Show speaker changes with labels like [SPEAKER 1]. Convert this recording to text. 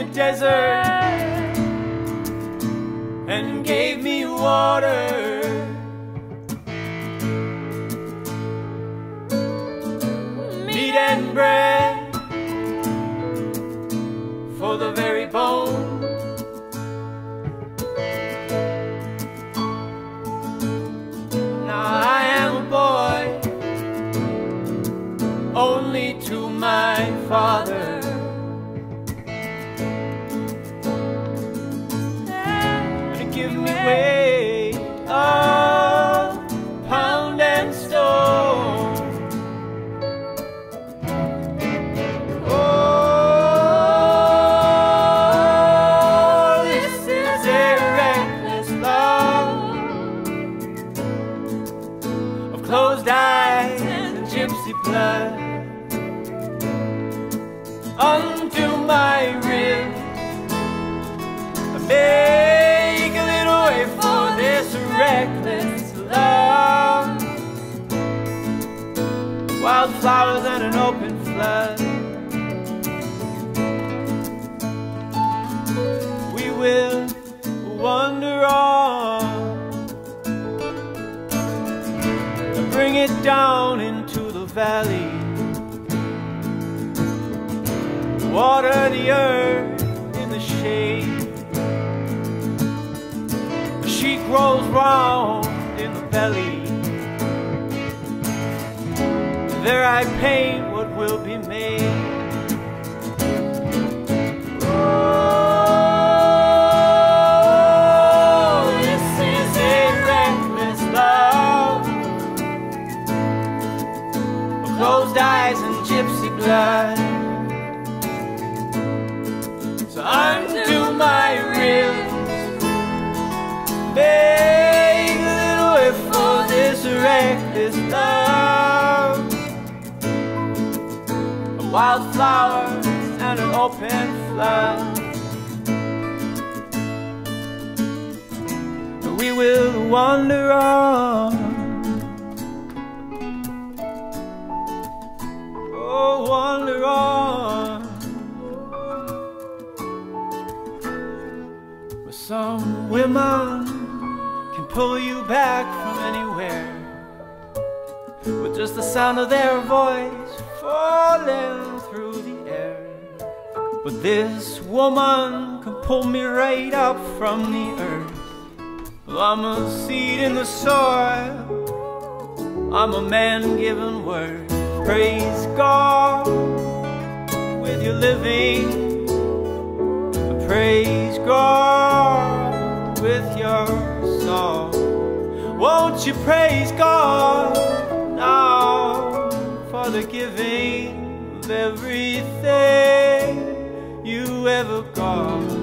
[SPEAKER 1] the desert and gave me water. Meat and bread for the very bone. Now I am a boy only to my father. Give me weight of pound and stone. Oh, this is a reckless love of closed eyes and gypsy blood. Unto my ribs I make a little way for this reckless love. Wildflowers and an open flood. We will wander on and bring it down into the valley. Water the earth in the shade. She grows round in the belly. There I paint what will be made. Oh, this is a reckless love of closed eyes and gypsy blood. So unto my ribs make a little way for this reckless love. A wildflower and an open flood. We will wander on. Oh, wander on. With some women can pull you back from anywhere with just the sound of their voice falling through the air. But this woman can pull me right up from the earth. Well, I'm a seed in the soil, I'm a man given word. Praise God with your living, praise God with your song. Won't you praise God now for the giving of everything you ever got?